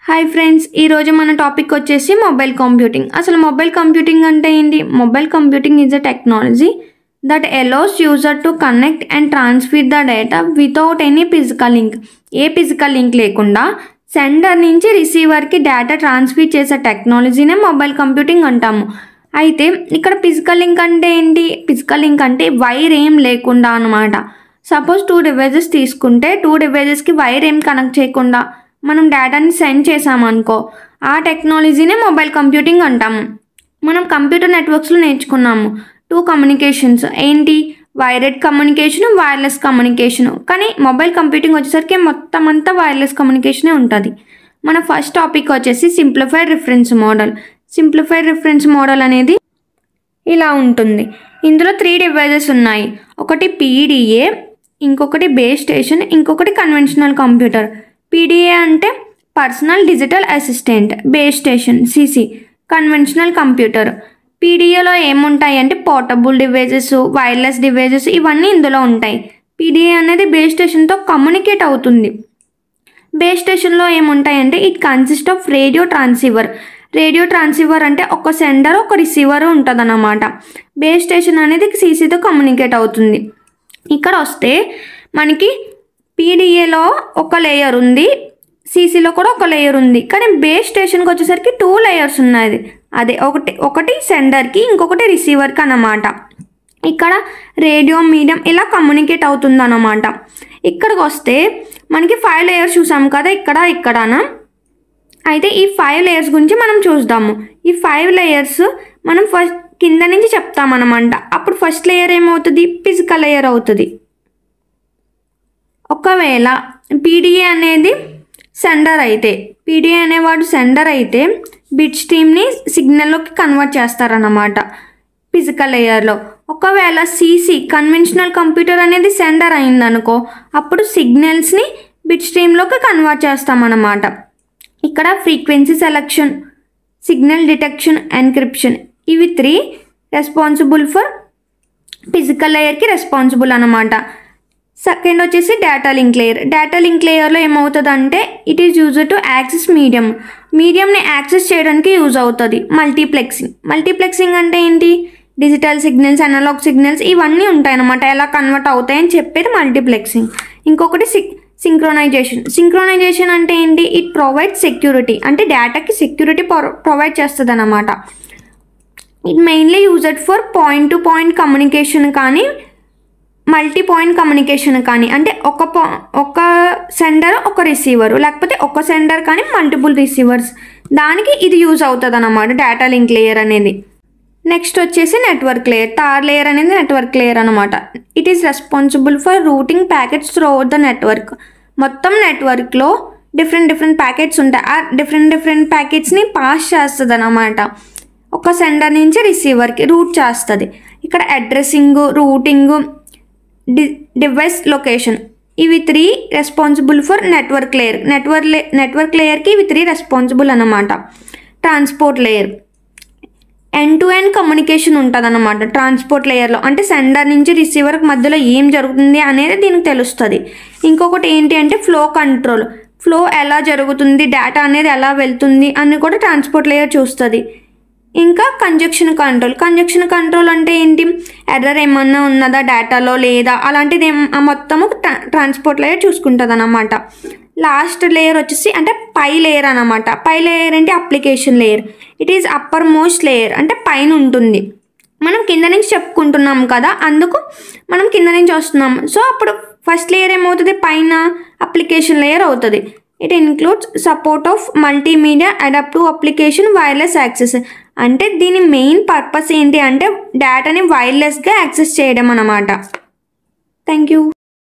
Hi friends, ఈరోజు మన topic వచ్చేసి మొబైల్ కంప్యూటింగ్. అసలు మొబైల్ కంప్యూటింగ్ అంటే ఏంటి? Mobile computing is a technology that allows user to connect and transfer the data without any physical link. A physical link లేకుండా sender నుంచి రిసీవర్కి data transfer చేసే టెక్నాలజీనే mobile computing అంటాము. అయితే ఇక్కడ ఫిజికల్ లింక్ అంటే ఏంటి? ఫిజికల్ లింక్ అంటే వైర్ ఏం లేకుండా అనమాట. సపోజ్ 2 డివైజెస్ తీసుకుంటే 2 డివైజెస్కి వైర్ ఏం కనెక్ట్ చేయకుండా మనం డేటాని సెండ్ చేసామనుకో, ఆ టెక్నాలజీనే మొబైల్ కంప్యూటింగ్ అంటాము. మనం కంప్యూటర్ నెట్వర్క్స్లో నేర్చుకున్నాము 2 కమ్యూనికేషన్స్. ఏంటి? Wired communication, wireless communication. కానీ మొబైల్ కంప్యూటింగ్ వచ్చేసరికి మొత్తం అంతా వైర్లెస్ కమ్యూనికేషనే ఉంటుంది. మన ఫస్ట్ టాపిక్ వచ్చేసి simplified reference model. Simplified reference model అనేది ఇలా ఉంటుంది. ఇందులో 3 డివైజెస్ ఉన్నాయి. ఒకటి పీడిఏ, ఇంకొకటి బేస్ స్టేషన్, ఇంకొకటి కన్వెన్షనల్ కంప్యూటర్. పీడిఏ అంటే personal digital assistant, base station CC, conventional computer. పీడిఏలో ఏముంటాయి అంటే పోర్టబుల్ డివైజెస్, వైర్లెస్ డివైజెస్ ఇవన్నీ ఇందులో ఉంటాయి. పీడిఏ అనేది బేస్ స్టేషన్తో కమ్యూనికేట్ అవుతుంది. బేస్ స్టేషన్లో ఏముంటాయంటే it consist of radio transceiver. Radio transceiver అంటే ఒక సెండర్ ఒక రిసీవర్ ఉంటుంది అన్నమాట. బేస్ స్టేషన్ అనేది సీసీతో కమ్యూనికేట్ అవుతుంది. ఇక్కడ వస్తే మనకి పీడిఏలో ఒక లేయర్ ఉంది, సీసీలో కూడా ఒక లేయర్ ఉంది. కానీ బేస్ స్టేషన్కి వచ్చేసరికి 2 లేయర్స్ ఉన్నాయి. అదే ఒకటి సెండర్కి, ఇంకొకటి రిసీవర్కి అన్నమాట. ఇక్కడ రేడియో మీడియం ఇలా కమ్యూనికేట్ అవుతుంది అన్నమాట. ఇక్కడికి వస్తే మనకి 5 లేయర్స్ చూసాము కదా ఇక్కడనా. అయితే ఈ 5 లేయర్స్ గురించి మనం చూద్దాము. ఈ 5 లేయర్స్ మనం ఫస్ట్ కింద నుంచి చెప్తామన్నమాట. అప్పుడు ఫస్ట్ లేయర్ ఏమవుతుంది? ఫిజికల్ లేయర్ అవుతుంది. ఒకవేళ పీడిఏ అనేది సెండర్ అయితే, పీడిఏ అనేవాడు సెండర్ అయితే బిట్ స్ట్రీమ్ని సిగ్నల్లోకి కన్వర్ట్ చేస్తారన్నమాట ఫిజికల్ లేయర్లో. ఒకవేళ సీసీ కన్వెన్షనల్ కంప్యూటర్ అనేది సెండర్ అయిందనుకో, అప్పుడు సిగ్నల్స్ని బిట్ స్ట్రీమ్లోకి కన్వర్ట్ చేస్తామన్నమాట. ఇక్కడ frequency selection, signal detection, encryption ఇవి 3 రెస్పాన్సిబుల్ ఫర్ ఫిజికల్ లేయర్కి రెస్పాన్సిబుల్ అనమాట. సెకండ్ వచ్చేసి data link layer. Data link లేయర్లో ఏమవుతుంది అంటే it is used to access మీడియంని యాక్సెస్ చేయడానికి యూజ్ అవుతుంది. మల్టీప్లెక్సింగ్ అంటే ఏంటి? డిజిటల్ సిగ్నల్స్, అనలాగ్ సిగ్నల్స్ ఇవన్నీ ఉంటాయన్నమాట. ఎలా కన్వర్ట్ అవుతాయని చెప్పేది మల్టీప్లెక్సింగ్. ఇంకొకటి సింక్రోనైజేషన్ అంటే ఏంటి? ఇట్ ప్రొవైడ్ సెక్యూరిటీ, అంటే డేటాకి సెక్యూరిటీ ప్రొవైడ్ చేస్తుంది అన్నమాట. It mainly used for point to point communication కానీ మల్టీ పాయింట్ కమ్యూనికేషన్ కానీ, అంటే ఒక సెండర్ ఒక రిసీవర్, లేకపోతే ఒక సెండర్ కానీ మల్టిపుల్ రిసీవర్స్, దానికి ఇది యూజ్ అవుతుంది అన్నమాట డేటా లింక్ లేయర్ అనేది. నెక్స్ట్ వచ్చేసి నెట్వర్క్ లేయర్. తార్ లేయర్ అనేది నెట్వర్క్ లేయర్ అనమాట. It is responsible for routing packets throughout the network. మొత్తం నెట్వర్క్లో డిఫరెంట్ ప్యాకెట్స్ ఉంటాయి. ఆ డిఫరెంట్ ప్యాకెట్స్ని పాస్ చేస్తుంది అన్నమాట. ఒక సెండర్ నుంచి రిసీవర్కి రూట్ చేస్తుంది. ఇక్కడ అడ్రస్సింగ్, రూటింగ్, డివైస్ లొకేషన్ ఇవి 3 responsible for network layer. Network లేయర్కి ఇవి 3 రెస్పాన్సిబుల్ అన్నమాట. Transport layer end to end communication ఉంటుంది అన్నమాట ట్రాన్స్పోర్ట్ లేయర్లో. అంటే సెండర్ నుంచి రిసీవర్కి మధ్యలో ఏం జరుగుతుంది అనేది దీనికి తెలుస్తుంది. ఇంకొకటి ఏంటి అంటే ఫ్లో కంట్రోల్. ఫ్లో ఎలా జరుగుతుంది, డేటా అనేది ఎలా వెళ్తుంది అని కూడా ట్రాన్స్పోర్ట్ లేయర్ చూస్తుంది. ఇంకా కంజక్షన్ కంట్రోల్ అంటే ఏంటి? ఎర్రర్ ఏమన్నా ఉన్నదా డేటాలో లేదా అలాంటిది మొత్తము ట్రాన్స్పోర్ట్ లేయర్ చూసుకుంటుంది అన్నమాట. లాస్ట్ లేయర్ వచ్చేసి అంటే పై లేయర్ అనమాట. పై లేయర్ అంటే application layer. It is upper most layer, అంటే పైన ఉంటుంది. మనం కింద నుంచి చెప్పుకుంటున్నాం కదా, అందుకు మనం కింద నుంచి వస్తున్నాం. సో అప్పుడు ఫస్ట్ లేయర్ ఏమవుతుంది? పైన అప్లికేషన్ లేయర్ అవుతుంది. It includes support of multimedia, adaptive application, wireless access. అంటే దీని మెయిన్ పర్పస్ ఏంటి అంటే డేటాని వైర్లెస్గా యాక్సెస్ చేయడం అన్నమాట. Thank you.